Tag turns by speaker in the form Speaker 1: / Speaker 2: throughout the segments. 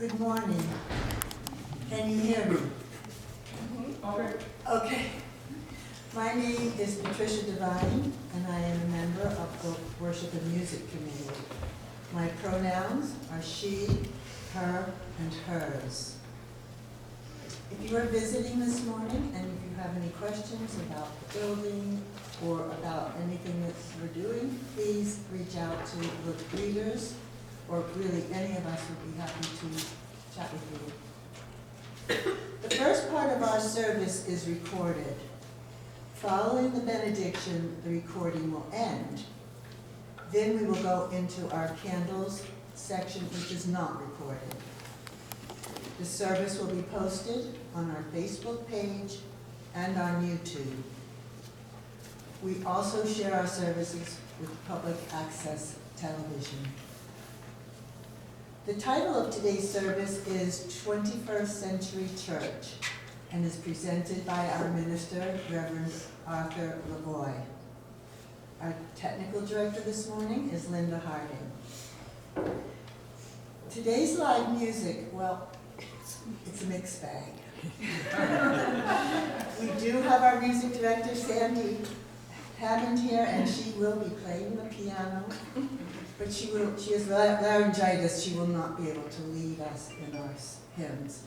Speaker 1: Good morning. Can you hear me? Okay. My name is Patricia Devine, and I am a member of the Worship and Music Committee. My pronouns are she, her, and hers. If you are visiting this morning and if you have any questions about the building or about anything that we're doing, please reach out to the greeters, or really any of us would be happy to chat with you. The first part of our service is recorded. Following the benediction, the recording will end. Then we will go into our candles section, which is not recorded. The service will be posted on our Facebook page and on YouTube. We also share our services with public access television. The title of today's service is 21st Century Church and is presented by our minister, Reverend Arthur Lavoie. Our technical director this morning is Linda Harding. Today's live music, well, it's a mixed bag. We do have our music director, Sandi Hammond, here, and she will be playing the piano, but she has laryngitis. She will not be able to lead us in our hymns.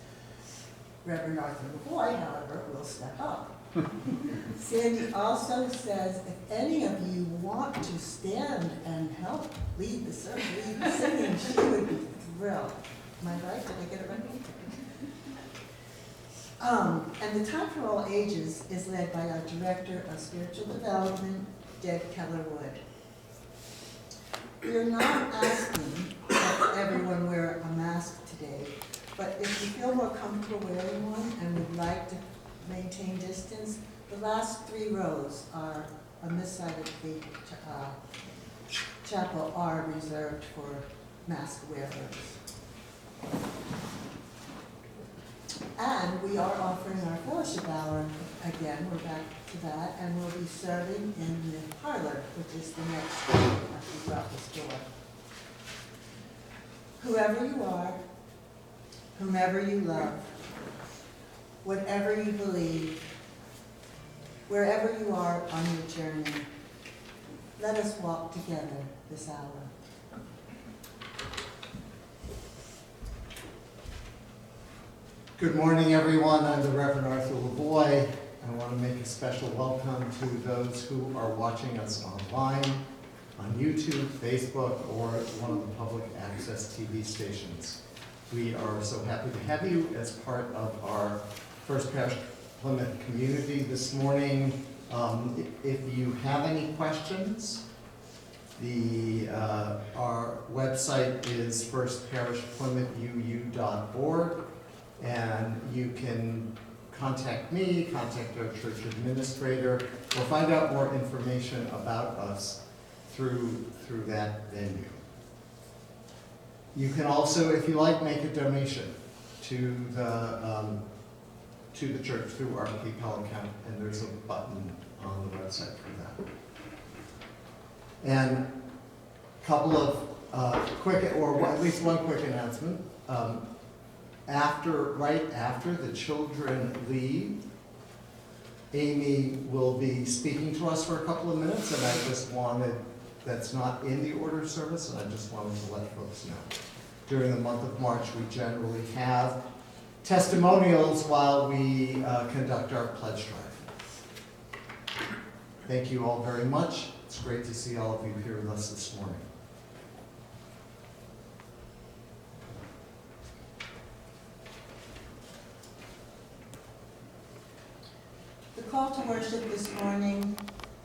Speaker 1: Reverend Arthur Lavoie, however, will step up. Sandi also says if any of you want to stand and help lead the singing, she would be thrilled. Am I right? Did I get it right? And the Time for All Ages is led by our Director of Spiritual Development, Deb Keller Wood. We are not asking that everyone wear a mask today, but if you feel more comfortable wearing one and would like to maintain distance, the last 3 rows are on this side of the chapel are reserved for mask wearers. And we are offering our fellowship hour again. We're back to that, and we'll be serving in the parlor, which is the next door after you go out this door. Whoever you are, whomever you love, whatever you believe, wherever you are on your journey, let us walk together this hour.
Speaker 2: Good morning, everyone. I'm the Reverend Arthur Lavoie. I want to make a special welcome to those who are watching us online, on YouTube, Facebook, or one of the public access TV stations. We are so happy to have you as part of our First Parish Plymouth community this morning. If you have any questions, our website is firstparishplymouthuu.org. And you can contact me, contact our church administrator, or find out more information about us through that venue. You can also, if you like, make a donation to the church through our PayPal account, and there's a button on the website for that. And a couple of quick, or at least one quick announcement. Right after the children leave, Amy will be speaking to us for a couple of minutes, and I just wanted, that's not in the order of service, and I just wanted to let folks know. During the month of March, we generally have testimonials while we conduct our pledge drive. Thank you all very much. It's great to see all of you here with us this morning.
Speaker 1: The call to worship this morning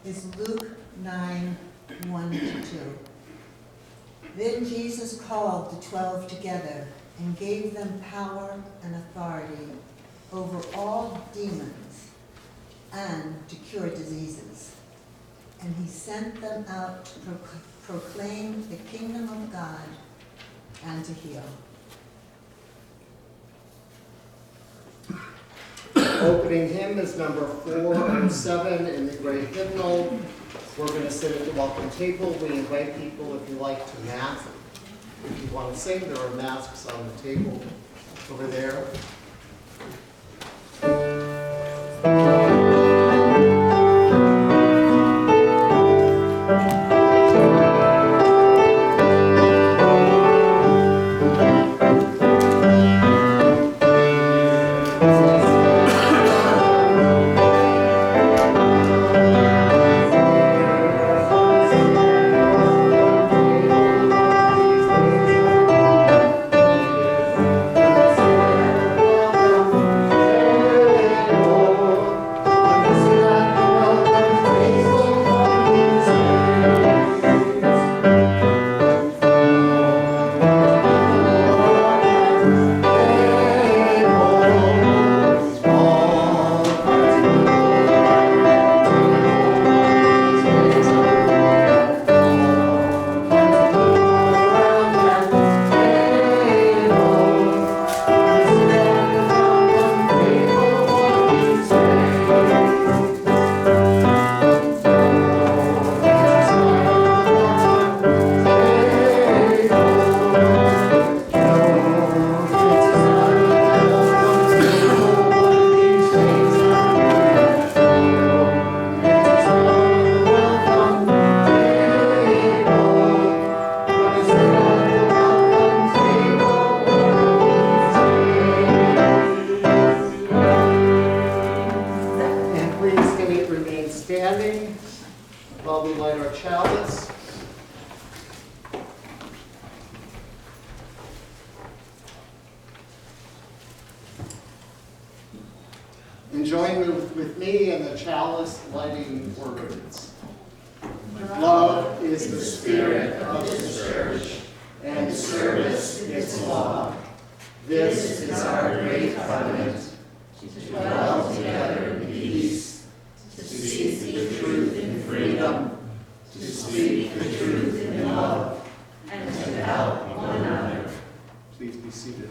Speaker 1: is Luke 9, 1-2. Then Jesus called the 12 together and gave them power and authority over all demons and to cure diseases. And he sent them out to proclaim the kingdom of God and to heal.
Speaker 2: Opening hymn is number 407 in the great hymnal. We're going to sit at the welcome table. We invite people, if you like, to Mass if you want to sing. There are masks on the table over there. While we light our chalice. And join with me in the chalice lighting words. Love is the spirit of the church, and service its law. This is our great covenant, to dwell together in peace, to seek the truth in freedom, to speak the truth in love, and to help one another. Please be seated.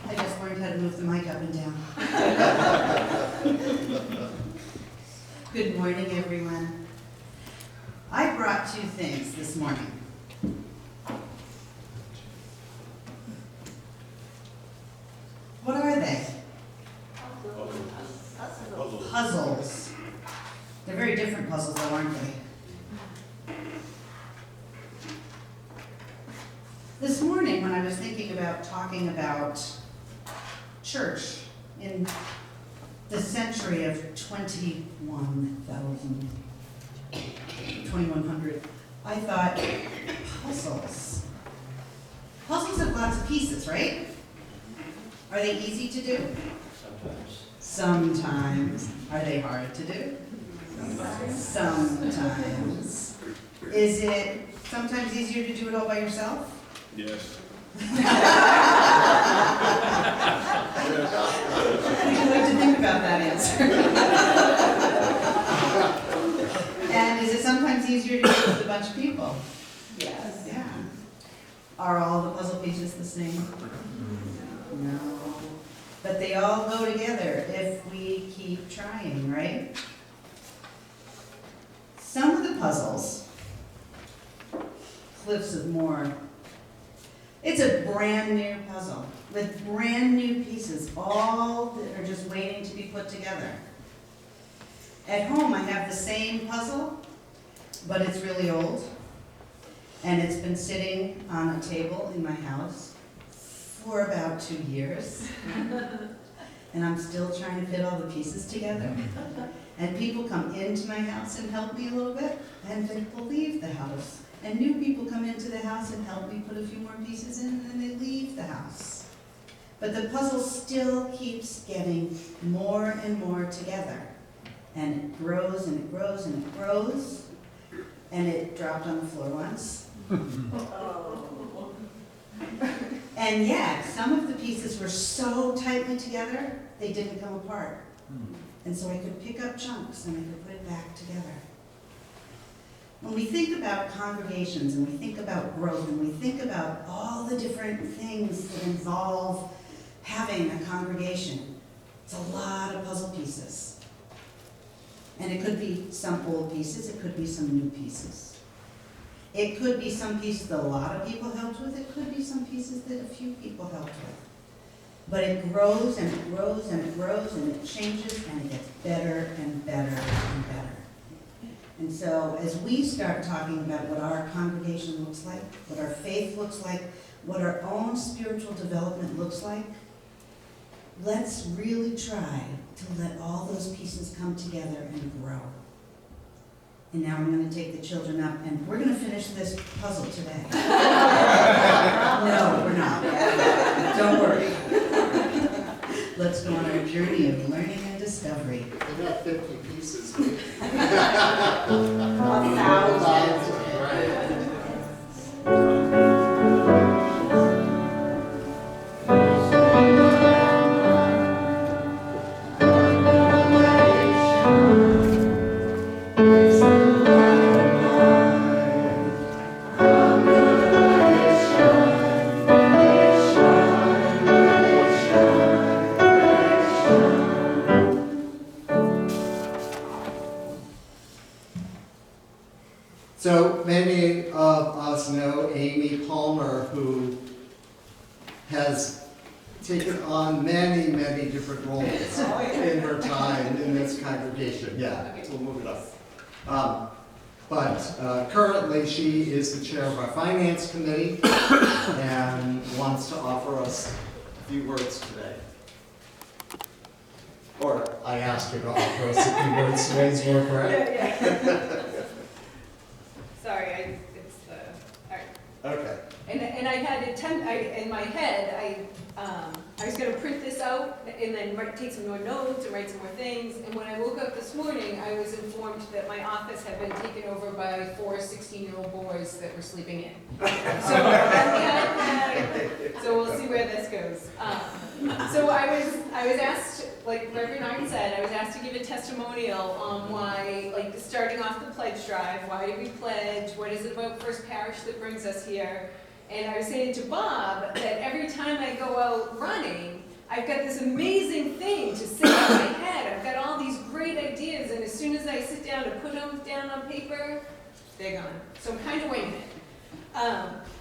Speaker 3: I just learned how to move the mic up and down. Good morning, everyone. I brought two things this morning. What are they? Puzzles. They're very different puzzles, though, aren't they? This morning, when I was thinking about talking about church in the century of 2100, I thought, puzzles. Puzzles have lots of pieces, right? Are they easy to do? Sometimes. Are they hard to do? Sometimes. Is it sometimes easier to do it all by yourself?
Speaker 4: Yes.
Speaker 3: Would you like to think about that answer? And is it sometimes easier to do it with a bunch of people? Yes. Yeah. Are all the puzzle pieces the same? No. But they all go together if we keep trying, right? Some of the puzzles, Cliffs of Moher, it's a brand new puzzle with brand new pieces, all that are just waiting to be put together. At home, I have the same puzzle, but it's really old, and it's been sitting on a table in my house for about 2 years, and I'm still trying to fit all the pieces together. And people come into my house and help me a little bit, and people leave the house. And new people come into the house and help me put a few more pieces in, and then they leave the house. But the puzzle still keeps getting more and more together. And it grows and it grows and it grows. And it dropped on the floor once. And yet, some of the pieces were so tightly together, they didn't come apart. And so I could pick up chunks and I could put it back together. When we think about congregations and we think about growth and we think about all the different things that involve having a congregation, it's a lot of puzzle pieces. And it could be some old pieces, it could be some new pieces. It could be some pieces that a lot of people helped with, it could be some pieces that a few people helped with. But it grows and it grows and it grows and it changes and it gets better and better and better. And so as we start talking about what our congregation looks like, what our faith looks like, what our own spiritual development looks like, let's really try to let all those pieces come together and grow. And now I'm going to take the children up, and we're going to finish this puzzle today. No, we're not. Don't worry. Let's go on our journey of learning and discovery.
Speaker 2: We got 50 pieces. So many of us know Amy Palmer, who has taken on many, many different roles in her time in this congregation. Yeah, we'll move it up. But currently she is the chair of our finance committee and wants to offer us a few words today. Or I asked her to offer us a few words today, is more correct?
Speaker 4: Yeah. Sorry, it's the, all right.
Speaker 2: Okay.
Speaker 4: And I had in my head, I was gonna print this out and then take some more notes and write some more things. And when I woke up this morning, I was informed that my office had been taken over by 4 16-year-old boys that were sleeping in. So we'll see where this goes. So I was asked, like Reverend Arden said, I was asked to give a testimonial on why, like starting off the pledge drive, why do we pledge, what is it about First Parish that brings us here? And I was saying to Bob that every time I go out running, I've got this amazing thing to say in my head. I've got all these great ideas, and as soon as I sit down to put them down on paper, they're gone. So I'm kind of winging it.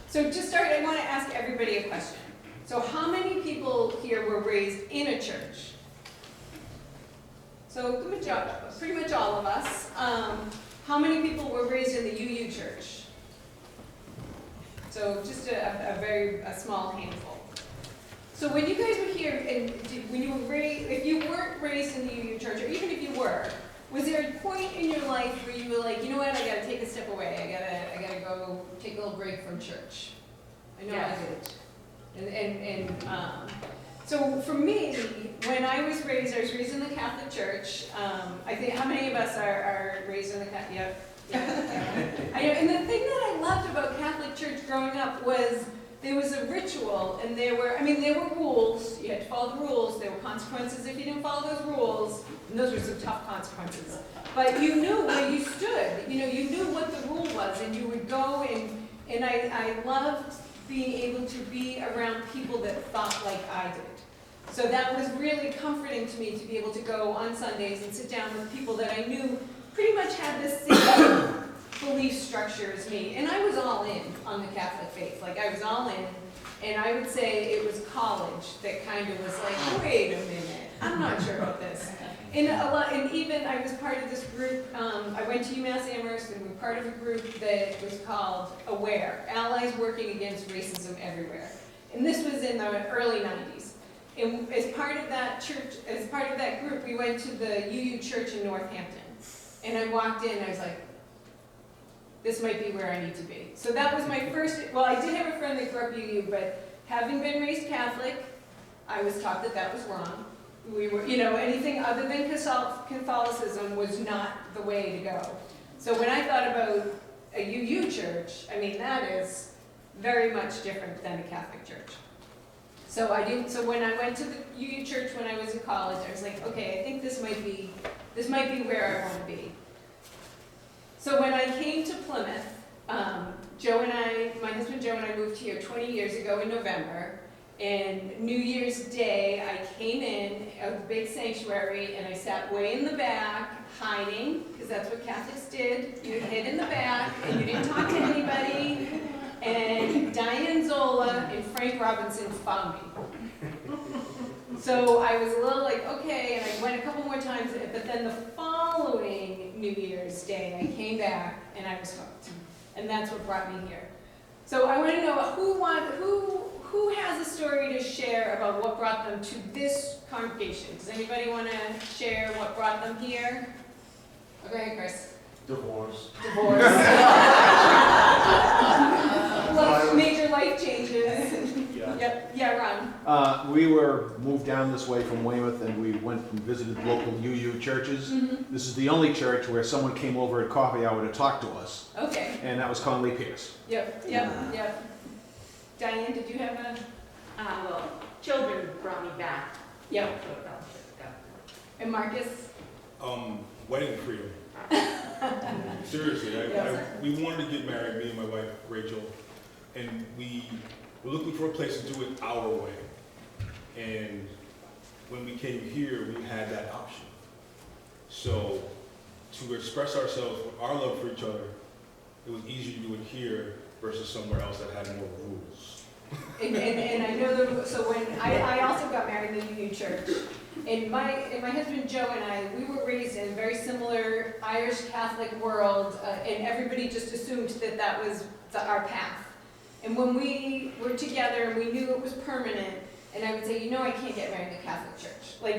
Speaker 4: So to start, I want to ask everybody a question. So how many people here were raised in a church? So pretty much all of us. How many people were raised in the UU church? So just a small handful. So when you guys were here, and when you were raised, if you weren't raised in the UU church, or even if you were, was there a point in your life where you were like, you know what, I gotta take a step away. I gotta go take a little break from church. I know
Speaker 5: Yes.
Speaker 4: I did. So for me, when I was raised in the Catholic Church. I think, how many of us are raised in the Catholic? Yep. And the thing that I loved about Catholic Church growing up was there was a ritual, and there were rules. You had to follow the rules. There were consequences if you didn't follow those rules, and those were some tough consequences. But you knew where you stood. You knew what the rule was, and you would go and I loved being able to be around people that thought like I did. So that was really comforting to me to be able to go on Sundays and sit down with people that I knew pretty much had the same belief structure as me. And I was all in on the Catholic faith. Like, I was all in. And I would say it was college that kind of was like, wait a minute, I'm not sure about this. And even I was part of this group, I went to UMass Amherst and we were part of a group that was called AWARE, Allies Working Against Racism Everywhere. And this was in the early 90s. And as part of that church, as part of that group, we went to the UU church in Northampton. And I walked in and I was like, this might be where I need to be. So that was my first, well, I did have a friend that grew up UU, but having been raised Catholic, I was taught that that was wrong. We were, anything other than Catholicism was not the way to go. So when I thought about a UU church, that is very much different than a Catholic church. So when I went to the UU church when I was in college, I was like, okay, I think this might be where I want to be. So when I came to Plymouth, my husband Joe and I moved here 20 years ago in November. And New Year's Day, I came in a big sanctuary and I sat way in the back, hiding, because that's what Catholics did. You hid in the back and you didn't talk to anybody. And Diane Zola and Frank Robinson found me. So I was a little like, okay, and I went a couple more times, but then the following New Year's Day, I came back and I was hooked. And that's what brought me here. So I want to know who has a story to share about what brought them to this congregation? Does anybody want to share what brought them here? Go ahead, Chris.
Speaker 5: Divorce.
Speaker 4: Major life changes.
Speaker 5: Yeah.
Speaker 4: Yep. Yeah, Ron.
Speaker 5: We were moved down this way from Weymouth, and we went and visited local UU churches.
Speaker 4: Mm-hmm.
Speaker 5: This is the only church where someone came over at coffee hour to talk to us,
Speaker 4: Okay.
Speaker 5: and that was Conley Pierce.
Speaker 4: Yep. Diane, did you have a?
Speaker 6: Well, children brought me back
Speaker 4: Yep.
Speaker 6: to a fellowship. Yeah.
Speaker 4: And Marcus?
Speaker 7: Wedding freedom. Seriously, we wanted to get married, me and my wife, Rachel, and we were looking for a place to do it our way. And when we came here, we had that option. So to express ourselves, our love for each other, it was easier to do it here versus somewhere else that had more rules.
Speaker 4: And I know so when I also got married in the UU church, and my husband Joe and I, we were raised in a very similar Irish Catholic world, and everybody just assumed that was our path. And when we were together and we knew it was permanent, and I would say, I can't get married in the Catholic church. Like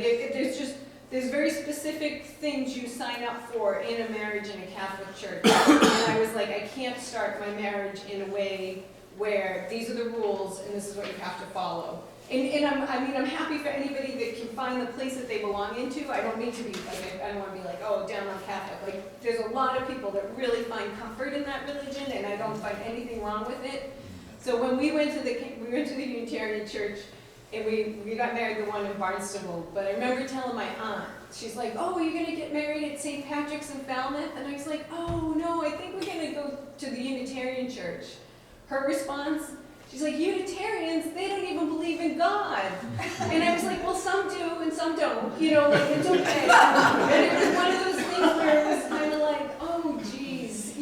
Speaker 4: there's very specific things you sign up for in a marriage in a Catholic church. And I was like, I can't start my marriage in a way where these are the rules and this is what you have to follow. And I'm happy for anybody that can find the place that they belong into. I don't mean to be like, I don't want to be like, oh, down on Catholic. Like, there's a lot of people that really find comfort in that religion, and I don't find anything wrong with it. So when we went to the Unitarian church, and we got married, the one in Barnstable, but I remember telling my aunt, she's like, oh, you're going to get married at St. Patrick's in Falmouth? And I was like, oh, no, I think we're going to go to the Unitarian church. Her response, she's like, Unitarians, they don't even believe in God. And I was like, well, some do and some don't. It's okay. And it was one of those things where it was kind of like, oh, geez.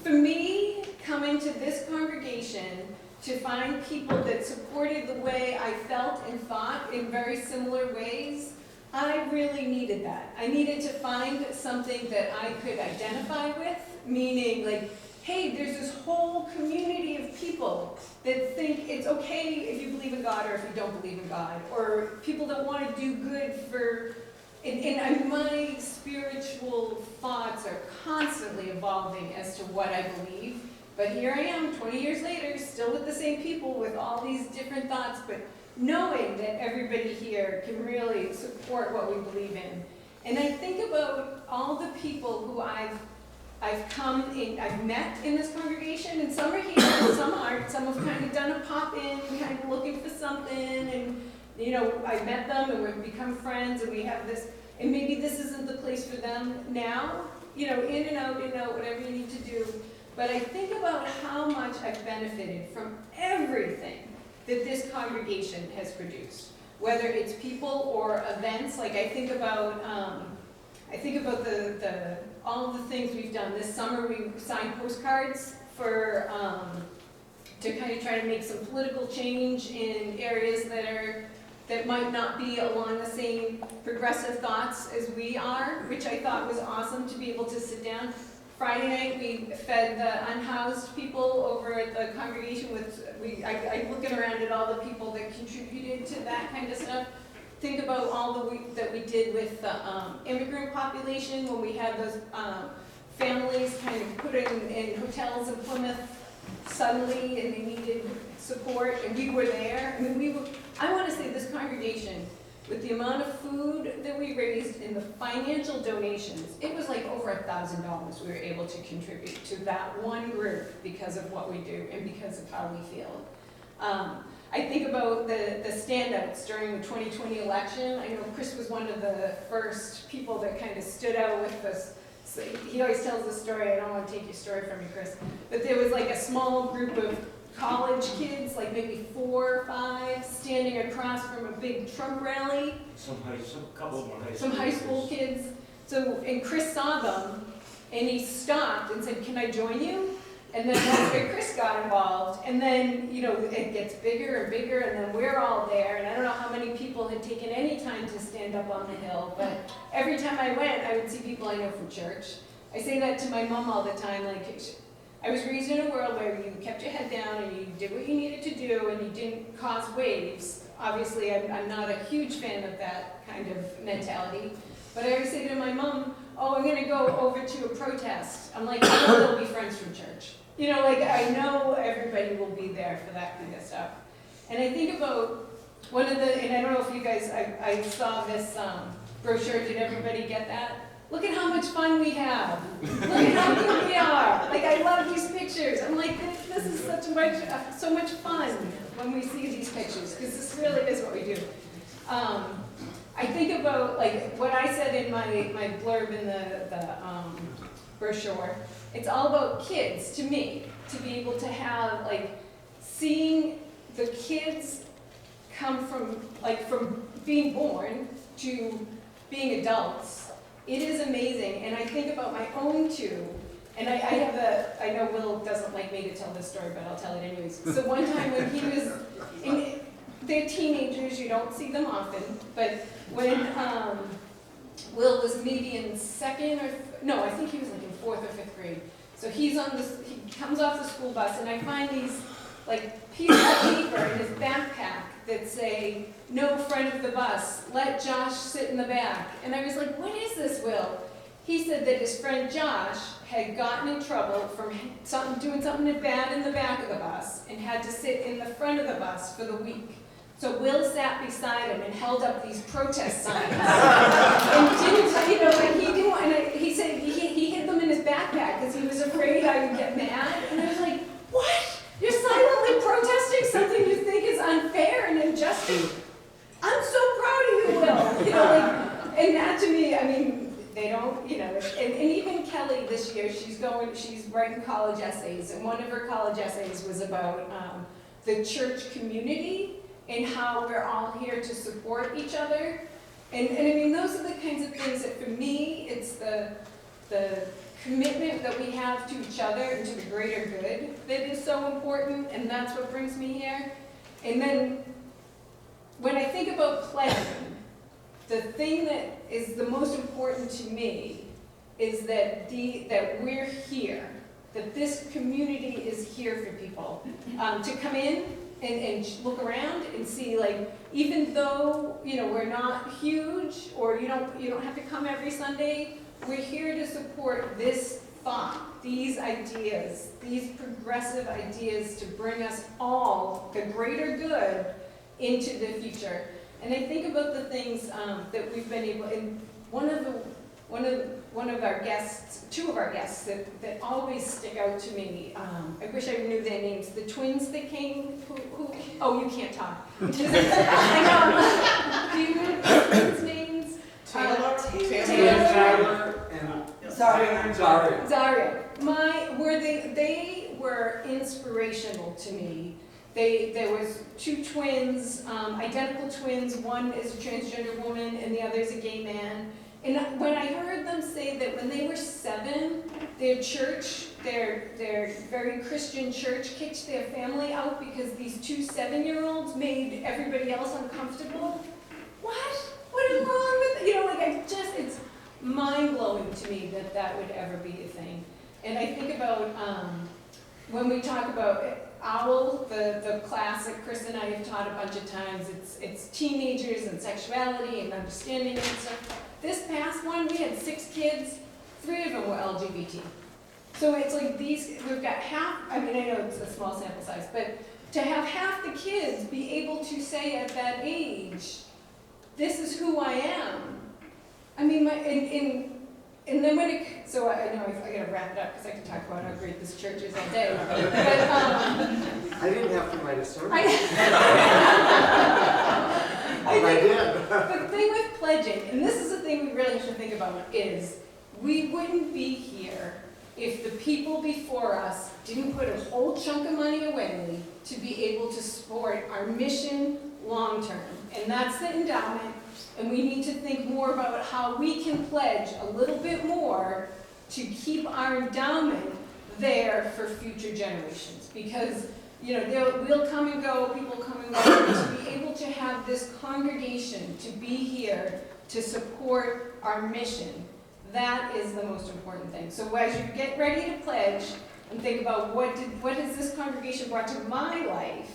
Speaker 4: For me, coming to this congregation, to find people that supported the way I felt and thought in very similar ways, I really needed that. I needed to find something that I could identify with, meaning like, hey, there's this whole community of people that think it's okay if you believe in God or if you don't believe in God, or people that want to do good for, and my spiritual thoughts are constantly evolving as to what I believe. But here I am, 20 years later, still with the same people with all these different thoughts, but knowing that everybody here can really support what we believe in. And I think about all the people who I've met in this congregation, and some are here and some aren't. Some have kind of done a pop-in, kind of looking for something, and I met them and we've become friends, and we have this, and maybe this isn't the place for them now, in and out, whatever you need to do. But I think about how much I've benefited from everything that this congregation has produced, whether it's people or events. Like I think about the all of the things we've done. This summer we signed postcards for to kind of try to make some political change in areas that might not be along the same progressive thoughts as we are, which I thought was awesome to be able to sit down. Friday night we fed the unhoused people over at the congregation I looking around at all the people that contributed to that kind of stuff. Think about all that we did with the immigrant population when we had those families kind of put in hotels in Plymouth suddenly and they needed support, and we were there. I want to say this congregation, with the amount of food that we raised and the financial donations, it was like over $1,000 we were able to contribute to that one group because of what we do and because of how we feel. I think about the standouts during the 2020 election. I know Chris was one of the first people that kind of stood out with the So he always tells the story, I don't want to take your story from you, Chris, but there was like a small group of college kids, like maybe 4 or 5, standing across from a big Trump rally.
Speaker 8: Couple of them are
Speaker 4: Some high school kids. So, and Chris saw them, and he stopped and said, "Can I join you?" And then that's where Chris got involved. And then, you know, it gets bigger and bigger, and then we're all there. And I don't know how many people had taken any time to stand up on the hill, but every time I went, I would see people I know from church. I say that to my mom all the time, like, I was raised in a world where you kept your head down and you did what you needed to do and you didn't cause waves. Obviously, I'm not a huge fan of that kind of mentality. But I always say to my mom, "Oh, I'm gonna go over to a protest." I'm like, "I know they'll be friends from church." You know, like, I know everybody will be there for that kind of stuff. And I think about one of the, and I don't know if you guys, I saw this brochure, did everybody get that? Look at how much fun we have. Look at how good we are. Like, I love these pictures. I'm like, this is so much fun when we see these pictures, because this really is what we do. I think about, like, what I said in my blurb in the brochure. It's all about kids, to me, to be able to have, like, seeing the kids come from being born to being adults. It is amazing, and I think about my own 2, and I know Will doesn't like me to tell this story, but I'll tell it anyways. So one time when he was, they're teenagers, you don't see them often, but when Will was maybe in 2nd or, no, I think he was like in 4th or 5th grade. So he comes off the school bus, and I find these like pieces of paper in his backpack that say, "No front of the bus, let Josh sit in the back." And I was like, "What is this, Will?" He said that his friend Josh had gotten in trouble from doing something bad in the back of the bus and had to sit in the front of the bus for the week. So Will sat beside him and held up these protest signs. And didn't, you know, like he didn't want, and he said he hid them in his backpack because he was afraid I would get mad. And I was like, "What? You're silently protesting something you think is unfair and injustice? I'm so proud of you, Will." You know, like, and that to me, I mean, they don't, you know, and even Kelly this year, she's writing college essays, and one of her college essays was about the church community and how we're all here to support each other. And I mean, those are the kinds of things that for me, it's the commitment that we have to each other and to the greater good that is so important, and that's what brings me here. And then when I think about pledging, the thing that is the most important to me is that we're here, that this community is here for people to come in and look around and see, like, even though, you know, we're not huge, or you don't have to come every Sunday, we're here to support this thought, these ideas, these progressive ideas to bring us all the greater good into the future. And I think about the things that we've been able, and one of our guests, 2 of our guests that always stick out to me. I wish I knew their names. The twins that came, who oh, you can't talk. I know. Do you know the twins' names?
Speaker 9: Taylor, and
Speaker 4: Zaria. They were inspirational to me. There was 2 twins, identical twins. One is a transgender woman and the other is a gay man. And when I heard them say that when they were 7, their church, their very Christian church, kicked their family out because these 2 7-year-olds made everybody else uncomfortable. What is wrong with it? You know, like, it's mind-blowing to me that would ever be a thing. And I think about when we talk about OWL, the classic, Chris and I have taught a bunch of times, it's teenagers and sexuality and understanding and stuff. This past one, we had 6 kids, 3 of them were LGBT. So it's like we've got half, I mean, I know it's a small sample size, but to have half the kids be able to say at that age, "This is who I am." I mean, and then so I know I gotta wrap it up because I can talk about how great this church is all day. But,
Speaker 9: I didn't have to write a sermon.
Speaker 4: I
Speaker 9: did.
Speaker 4: The thing with pledging, and this is the thing we really should think about, is We wouldn't be here if the people before us didn't put a whole chunk of money away to be able to support our mission long-term. And that's the endowment, and we need to think more about how we can pledge a little bit more to keep our endowment there for future generations. Because, you know, we'll come and go, people come and go, to be able to have this congregation to be here to support our mission, that is the most important thing. So as you get ready to pledge and think about what has this congregation brought to my life,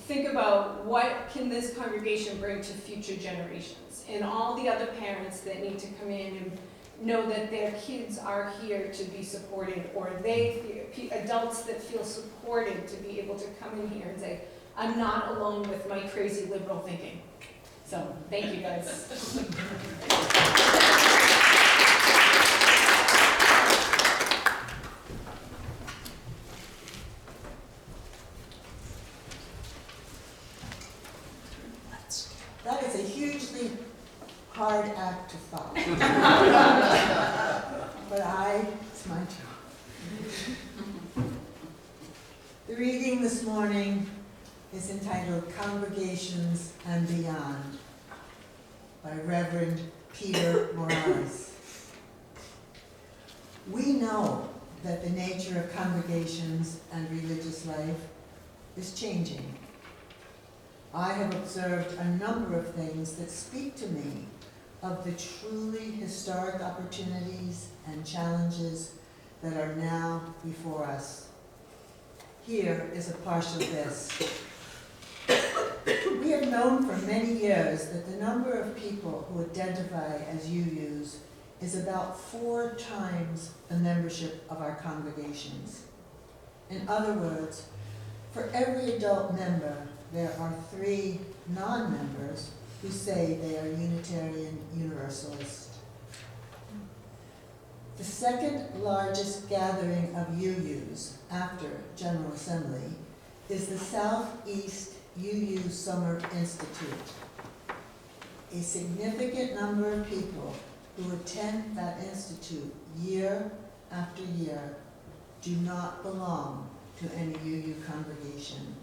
Speaker 4: think about what can this congregation bring to future generations and all the other parents that need to come in and know that their kids are here to be supported, or adults that feel supported to be able to come in here and say, I'm not alone with my crazy liberal thinking. So, thank you guys.
Speaker 1: That is a hugely hard act to follow. But it's my job. The reading this morning is entitled Congregations and Beyond by Reverend Peter Morales. We know that the nature of congregations and religious life is changing. I have observed a number of things that speak to me of the truly historic opportunities and challenges that are now before us. Here is a partial list. We have known for many years that the number of people who identify as UUs is about 4 times the membership of our congregations. In other words, for every adult member, there are 3 non-members who say they are Unitarian Universalist. The second largest gathering of UUs after General Assembly is the Southeast UU Summer Institute. A significant number of people who attend that institute year after year do not belong to any UU congregation.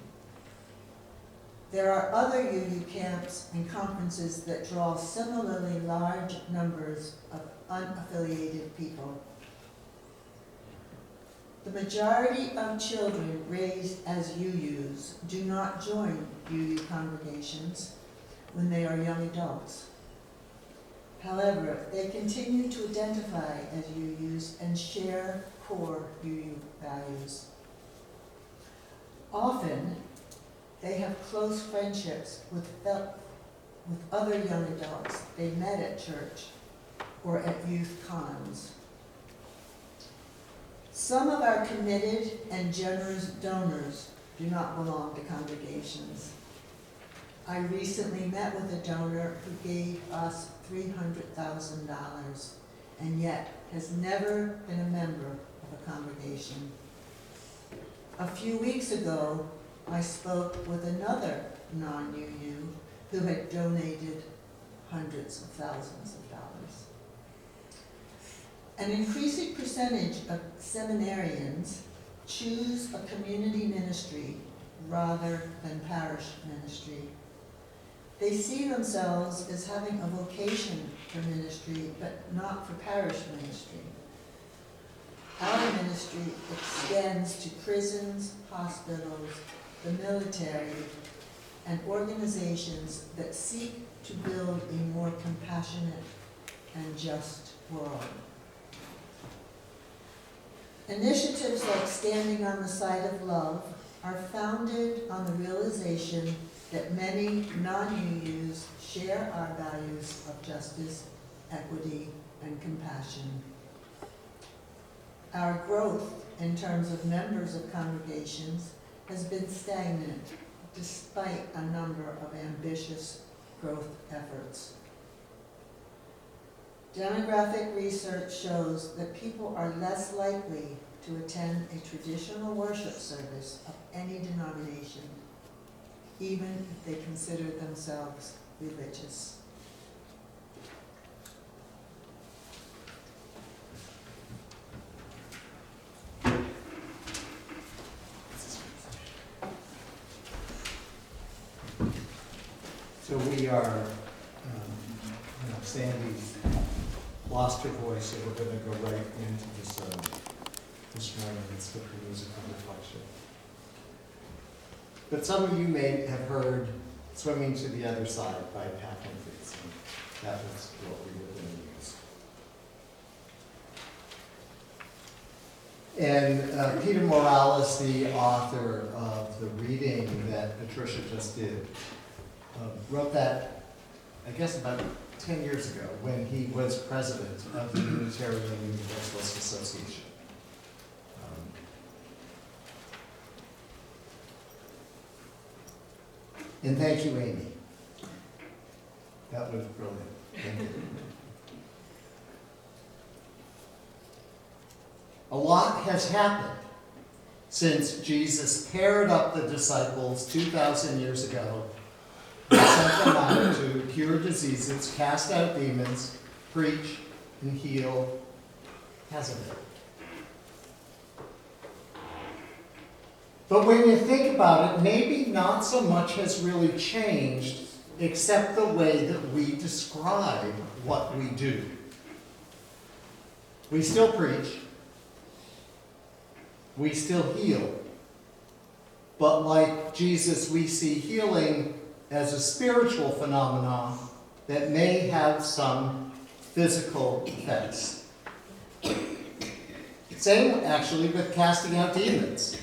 Speaker 1: There are other UU camps and conferences that draw similarly large numbers of unaffiliated people. The majority of children raised as UUs do not join UU congregations when they are young adults. However, they continue to identify as UUs and share core UU values. Often, they have close friendships with other young adults they met at church or at youth cons. Some of our committed and generous donors do not belong to congregations. I recently met with a donor who gave us $300,000 and yet has never been a member of a congregation. A few weeks ago, I spoke with another non-UU who had donated hundreds of thousands of dollars. An increasing percentage of seminarians choose a community ministry rather than parish ministry. They see themselves as having a vocation for ministry, but not for parish ministry. Our ministry extends to prisons, hospitals, the military, and organizations that seek to build a more compassionate and just world. Initiatives like Standing on the Side of Love are founded on the realization that many non-UUs share our values of justice, equity, and compassion. Our growth in terms of members of congregations has been stagnant despite a number of ambitious growth efforts. Demographic research shows that people are less likely to attend a traditional worship service of any denomination, even if they consider themselves religious.
Speaker 2: So we are, Sandy's lost her voice, so we're gonna go right into this morning and skip the musical reflection. But some of you may have heard Swimming to the Other Side by Hammond. That was what we were going to use. And Peter Morales, the author of the reading that Patricia just did, wrote that, I guess, about 10 years ago when he was president of the Unitarian Universalist Association. And thank you, Amy. That was brilliant. Thank you. A lot has happened since Jesus paired up the disciples 2,000 years ago and sent them out to cure diseases, cast out demons, preach, and heal, hasn't it? But when you think about it, maybe not so much has really changed except the way that we describe what we do. We still preach. We still heal. But like Jesus, we see healing as a spiritual phenomenon that may have some physical effects. Same, actually, with casting out demons.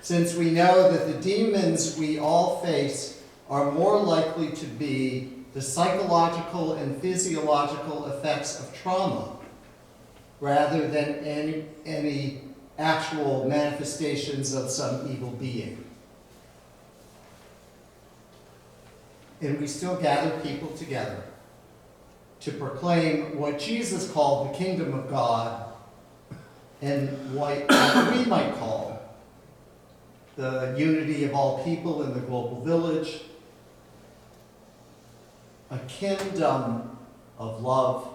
Speaker 2: Since we know that the demons we all face are more likely to be the psychological and physiological effects of trauma rather than any actual manifestations of some evil being. And we still gather people together to proclaim what Jesus called the kingdom of God and what we might call the unity of all people in the global village, a kingdom of love,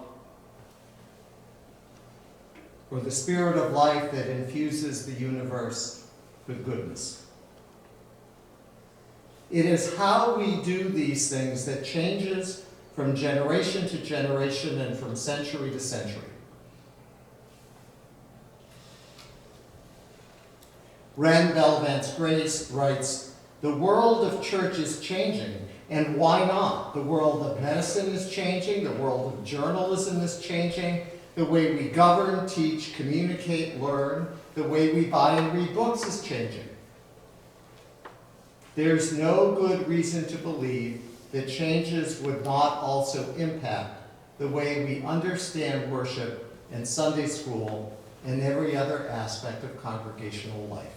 Speaker 2: or the spirit of life that infuses the universe with goodness. It is how we do these things that changes from generation to generation and from century to century. Ren Belvance Grace writes, "The world of church is changing, and why not? The world of medicine is changing, the world of journalism is changing, the way we govern, teach, communicate, learn, the way we buy and read books is changing. There's no good reason to believe that changes would not also impact the way we understand worship and Sunday school and every other aspect of congregational life."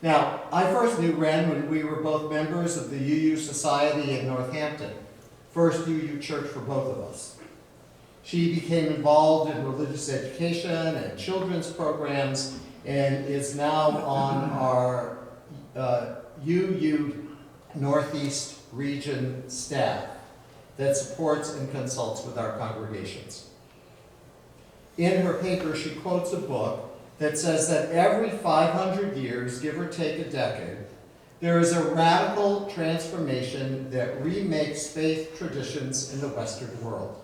Speaker 2: Now, I first knew Ren when we were both members of the UU Society in Northampton, first UU church for both of us. She became involved in religious education and children's programs and is now on our UU Northeast region staff that supports and consults with our congregations. In her paper, she quotes a book that says that every 500 years, give or take a decade, there is a radical transformation that remakes faith traditions in the Western world.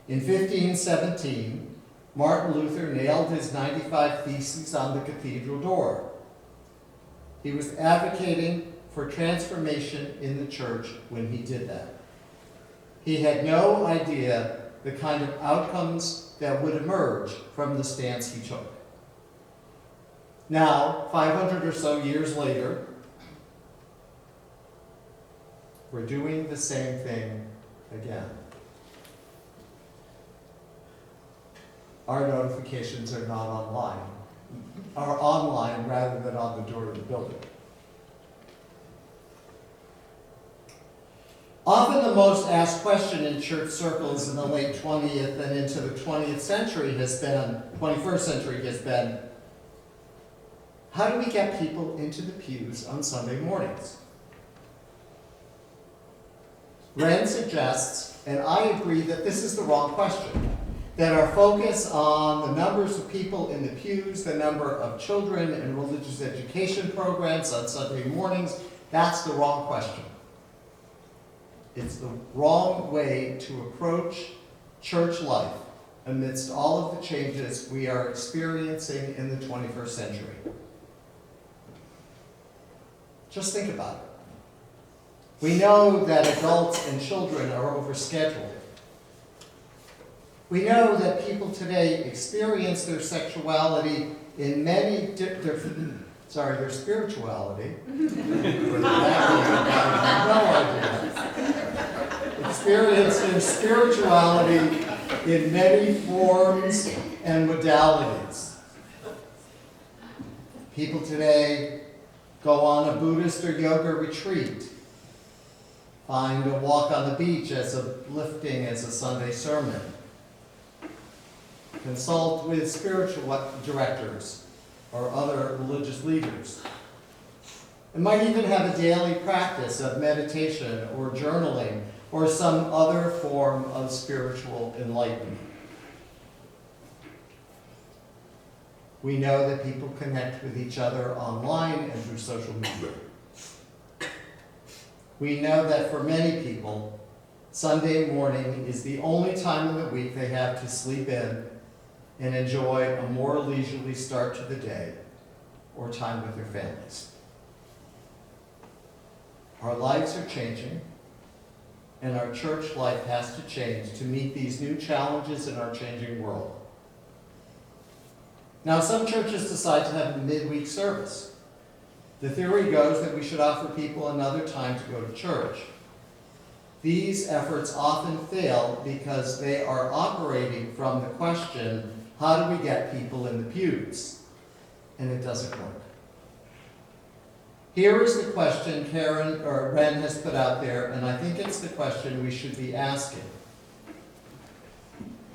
Speaker 2: In 1517, Martin Luther nailed his 95 Theses on the cathedral door. He was advocating for transformation in the church when he did that. He had no idea the kind of outcomes that would emerge from the stance he took. Now, 500 or so years later, we're doing the same thing again. Our notifications are not online, are online rather than on the door of the building. Often the most asked question in church circles in the late 20th and into the 21st century has been, how do we get people into the pews on Sunday mornings? Ren suggests, and I agree, that this is the wrong question, that our focus on the numbers of people in the pews, the number of children in religious education programs on Sunday mornings, That's the wrong question. It's the wrong way to approach church life amidst all of the changes we are experiencing in the 21st century. Just think about it. We know that adults and children are overscheduled. We know that people today experience their sexuality in many different, their spirituality. Experience their spirituality in many forms and modalities. People today go on a Buddhist or yoga retreat, find a walk on the beach as uplifting as a Sunday sermon, consult with spiritual directors or other religious leaders, and might even have a daily practice of meditation or journaling or some other form of spiritual enlightenment. We know that people connect with each other online and through social media. We know that for many people, Sunday morning is the only time in the week they have to sleep in and enjoy a more leisurely start to the day or time with their families. Our lives are changing, and our church life has to change to meet these new challenges in our changing world. Now, some churches decide to have a midweek service. The theory goes that we should offer people another time to go to church. These efforts often fail because they are operating from the question, how do we get people in the pews? And it doesn't work. Here is the question Ren has put out there, and I think it's the question we should be asking.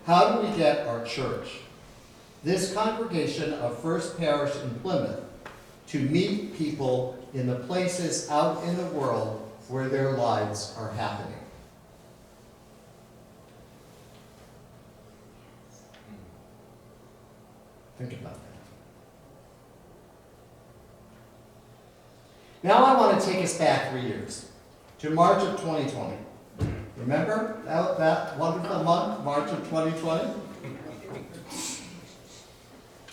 Speaker 2: How do we get our church, this congregation of First Parish in Plymouth, to meet people in the places out in the world where their lives are happening? Think about that. Now I want to take us back 3 years, to March of 2020. Remember that wonderful month, March of 2020?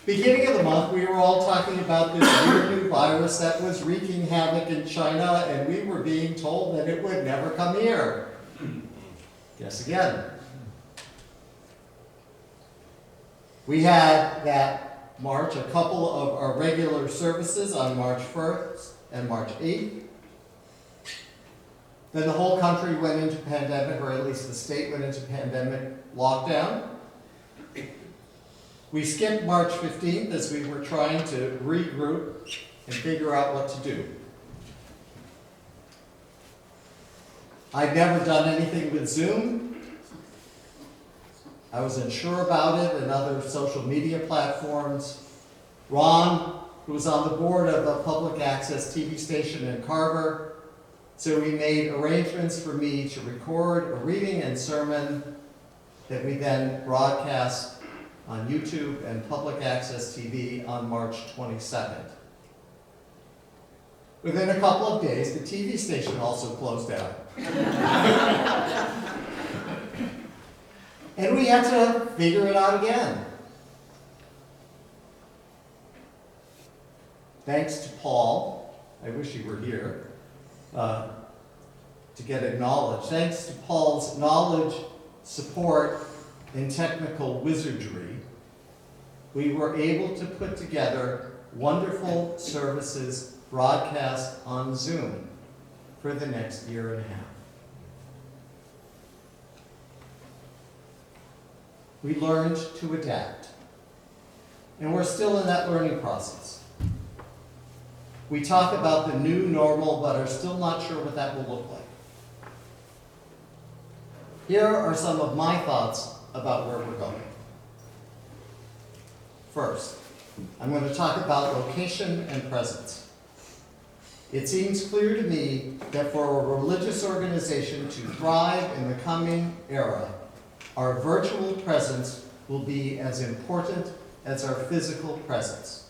Speaker 2: Beginning of the month, we were all talking about this weird new virus that was wreaking havoc in China, and we were being told that it would never come here. Guess again. We had that March, a couple of our regular services on March 1st and March 8th. Then the whole country went into pandemic, or at least the state went into pandemic lockdown. We skipped March 15th as we were trying to regroup and figure out what to do. I'd never done anything with Zoom. I was unsure about it and other social media platforms. Ron, who was on the board of a public access TV station in Carver, so we made arrangements for me to record a reading and sermon that we then broadcast on YouTube and public access TV on March 22nd. Within a couple of days, the TV station also closed down. And we had to figure it out again. Thanks to Paul, I wish he were here, to get acknowledged. Thanks to Paul's knowledge, support, and technical wizardry, we were able to put together wonderful services broadcast on Zoom for the next year and a half. We learned to adapt, and we're still in that learning process. We talk about the new normal, but are still not sure what that will look like. Here are some of my thoughts about where we're going. First, I'm going to talk about location and presence. It seems clear to me that for a religious organization to thrive in the coming era, our virtual presence will be as important as our physical presence.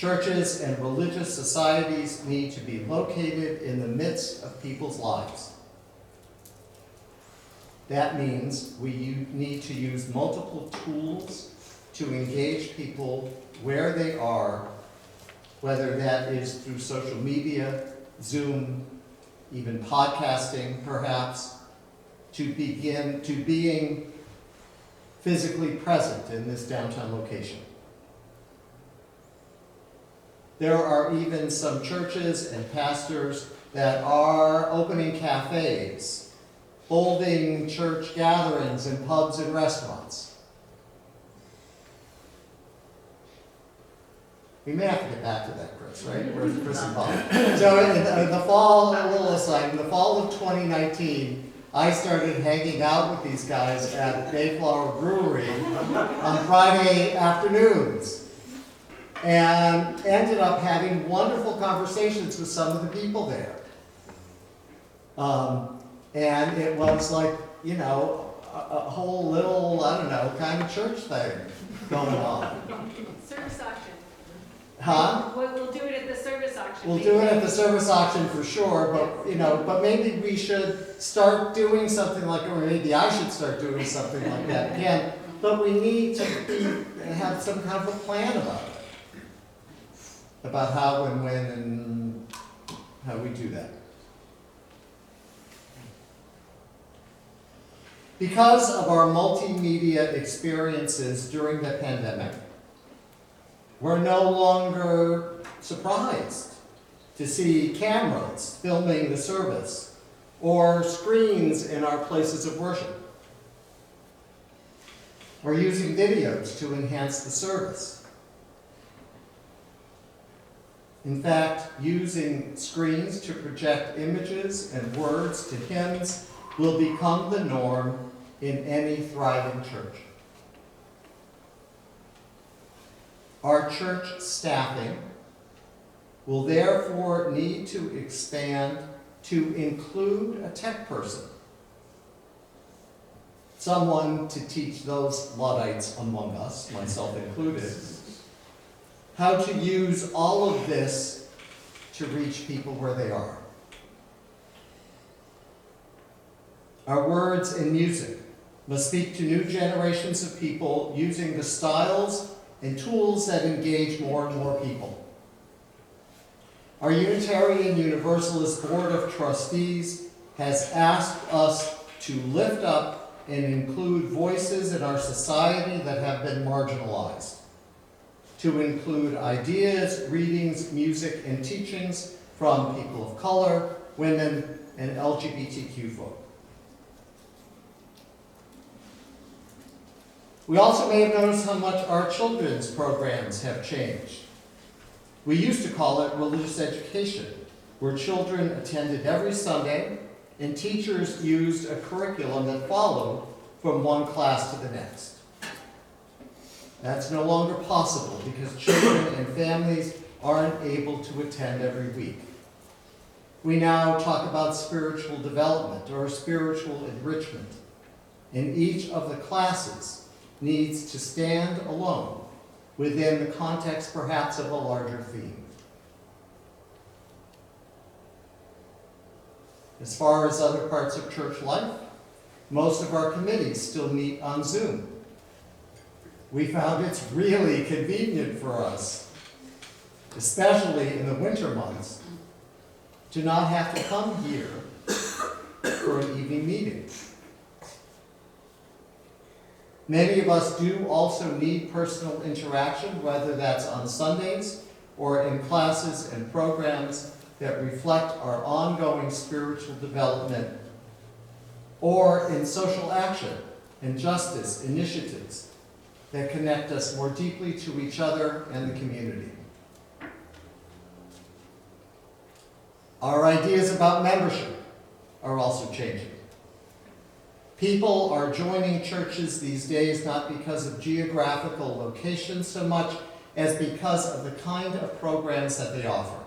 Speaker 2: Churches and religious societies need to be located in the midst of people's lives. That means we need to use multiple tools to engage people where they are, whether that is through social media, Zoom, even podcasting perhaps, to being physically present in this downtown location. There are even some churches and pastors that are opening cafes, holding church gatherings in pubs and restaurants. We may have to get back to that, Chris, right? Where's Chris and Bob? So in the fall, a little aside, in the fall of 2019, I started hanging out with these guys at Mayflower Brewery on Friday afternoons, and ended up having wonderful conversations with some of the people there. And it was like, you know, a whole little, I don't know, kind of church thing going on.
Speaker 4: Service auction.
Speaker 2: Huh?
Speaker 4: We'll do it at the service auction.
Speaker 2: We'll do it at the service auction for sure, but, you know, but maybe we should start doing something like, or maybe I should start doing something like that again, but we need to have some kind of a plan about it. About how and when and how we do that. Because of our multimedia experiences during the pandemic, we're no longer surprised to see cameras filming the service or screens in our places of worship, or using videos to enhance the service. In fact, using screens to project images and words to hymns will become the norm in any thriving church. Our church staffing will therefore need to expand to include a tech person, someone to teach those Luddites among us, myself included, how to use all of this to reach people where they are. Our words and music must speak to new generations of people using the styles and tools that engage more and more people. Our Unitarian Universalist Board of Trustees has asked us to lift up and include voices in our society that have been marginalized, to include ideas, readings, music, and teachings from people of color, women, and LGBTQ folk. We also may have noticed how much our children's programs have changed. We used to call it religious education, where children attended every Sunday and teachers used a curriculum that followed from one class to the next. That's no longer possible because children and families aren't able to attend every week. We now talk about spiritual development or spiritual enrichment, and each of the classes needs to stand alone within the context perhaps of a larger theme. As far as other parts of church life, most of our committees still meet on Zoom. We found it's really convenient for us, especially in the winter months, to not have to come here for an evening meeting. Many of us do also need personal interaction, whether that's on Sundays or in classes and programs that reflect our ongoing spiritual development, or in social action and justice initiatives that connect us more deeply to each other and the community. Our ideas about membership are also changing. People are joining churches these days not because of geographical location so much as because of the kind of programs that they offer,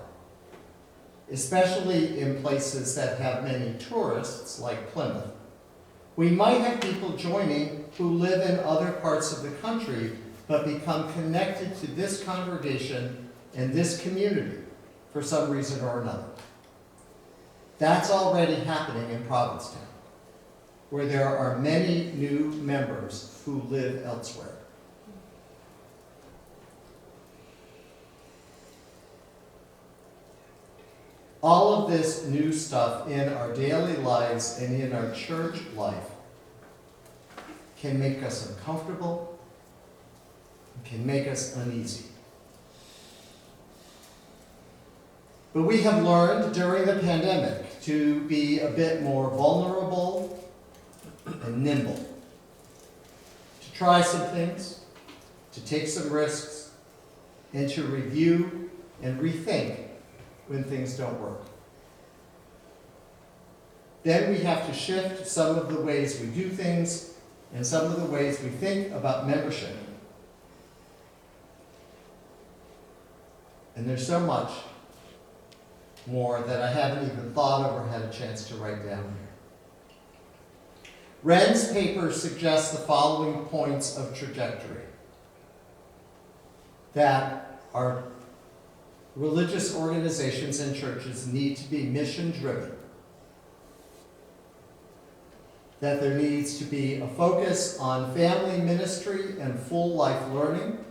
Speaker 2: especially in places that have many tourists like Plymouth. We might have people joining who live in other parts of the country but become connected to this congregation and this community for some reason or another. That's already happening in Provincetown, where there are many new members who live elsewhere. All of this new stuff in our daily lives and in our church life can make us uncomfortable, can make us uneasy. But we have learned during the pandemic to be a bit more vulnerable and nimble, to try some things, to take some risks, and to review and rethink when things don't work. Then we have to shift some of the ways we do things and some of the ways we think about membership. And there's so much more that I haven't even thought of or had a chance to write down here. Wren's paper suggests the following points of trajectory: that our religious organizations and churches need to be mission-driven, that there needs to be a focus on family ministry and full life learning,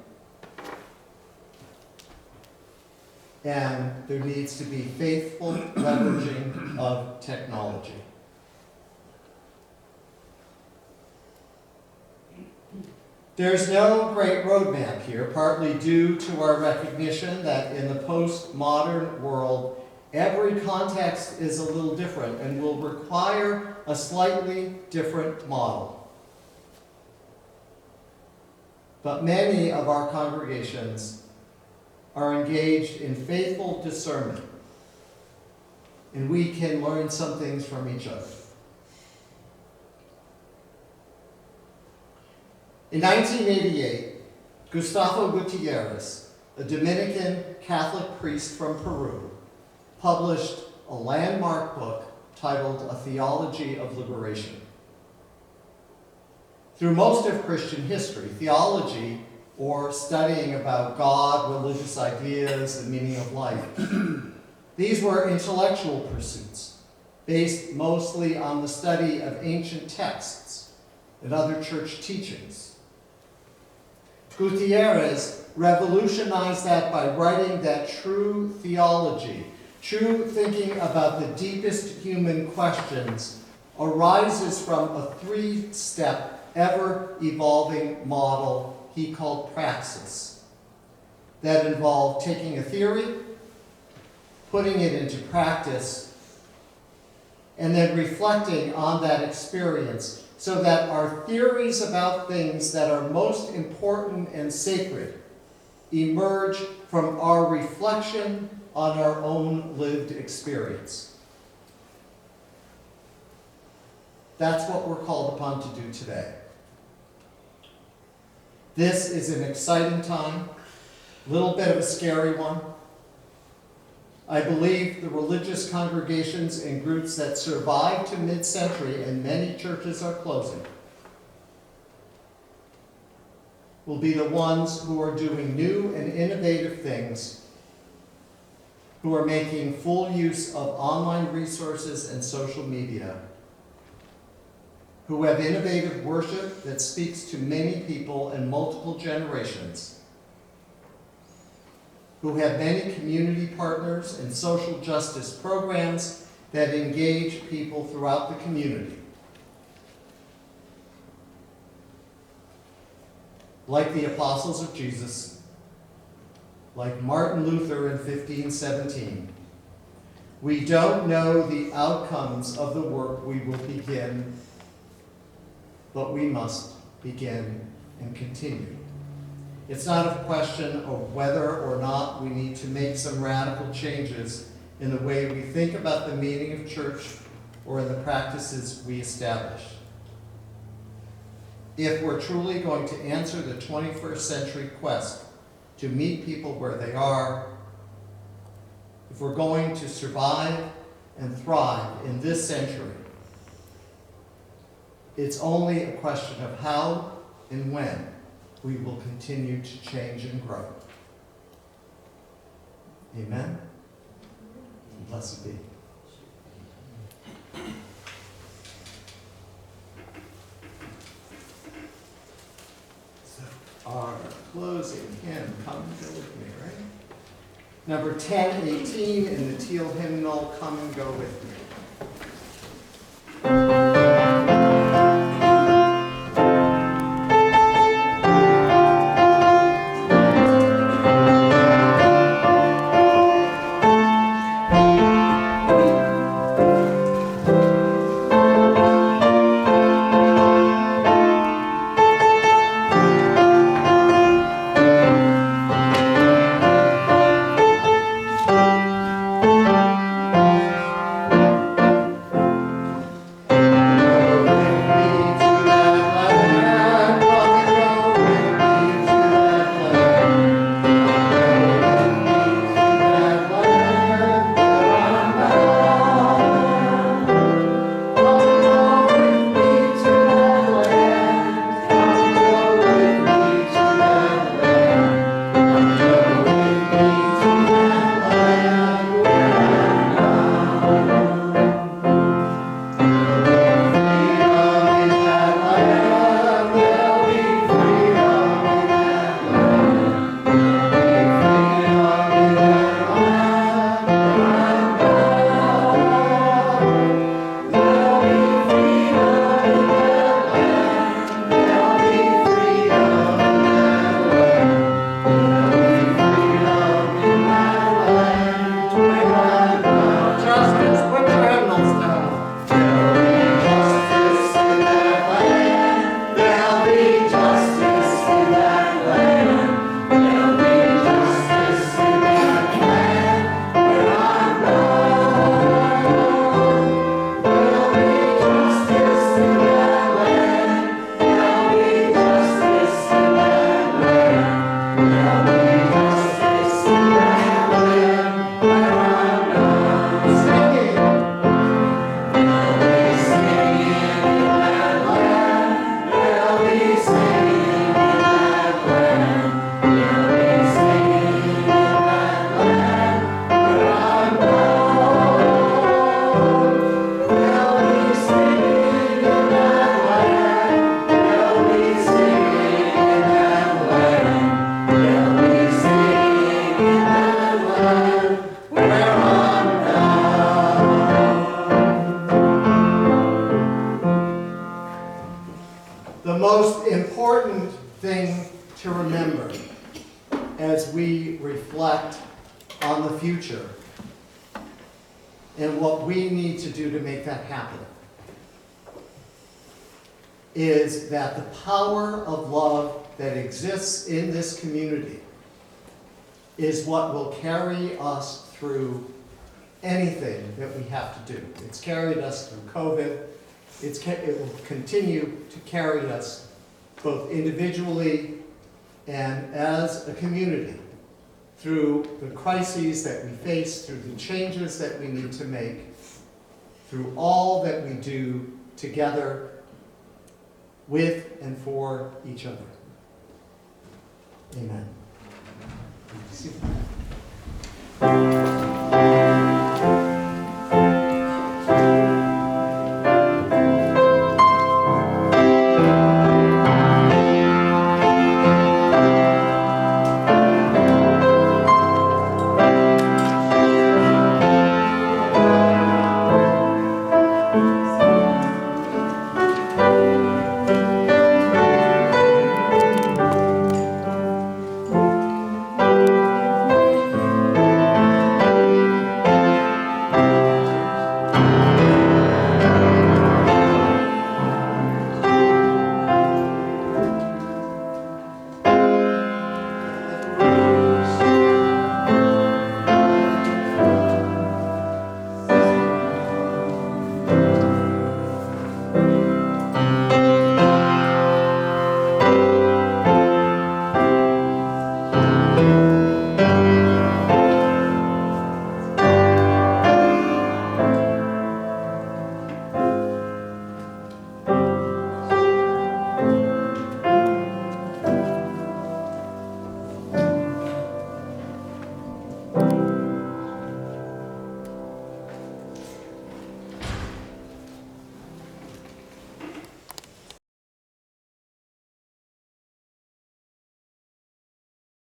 Speaker 2: and there needs to be faithful leveraging of technology. There's no great roadmap here, partly due to our recognition that in the postmodern world, every context is a little different and will require a slightly different model. But many of our congregations are engaged in faithful discernment, and we can learn some things from each other. In 1988, Gustavo Gutierrez, a Dominican Catholic priest from Peru, published a landmark book titled A Theology of Liberation. Through most of Christian history, theology, or studying about God, religious ideas, the meaning of life, these were intellectual pursuits based mostly on the study of ancient texts and other church teachings. Gutierrez revolutionized that by writing that true theology, true thinking about the deepest human questions, arises from a three-step, ever-evolving model he called praxis, that involved taking a theory, putting it into practice, and then reflecting on that experience so that our theories about things that are most important and sacred emerge from our reflection on our own lived experience. That's what we're called upon to do today. This is an exciting time, a little bit of a scary one. I believe the religious congregations and groups that survived to mid-century, and many churches are closing, will be the ones who are doing new and innovative things, who are making full use of online resources and social media, who have innovative worship that speaks to many people and multiple generations, who have many community partners and social justice programs that engage people throughout the community. Like the apostles of Jesus, like Martin Luther in 1517, we don't know the outcomes of the work we will begin, but we must begin and continue. It's not a question of whether or not we need to make some radical changes in the way we think about the meaning of church or in the practices we establish. If we're truly going to answer the 21st century quest to meet people where they are, if we're going to survive and thrive in this century, it's only a question of how and when we will continue to change and grow. Amen. Blessed be. So, our closing hymn, Come and Go With Me, right? Number 1018 in the teal hymnal, Come and Go With Me. The most important thing to remember as we reflect on the future and what we need to do to make that happen is that the power of love that exists in this community is what will carry us through anything that we have to do. It's carried us through COVID. It will continue to carry us both individually and as a community through the crises that we face, through the changes that we need to make, through all that we do together with and for each other. Amen.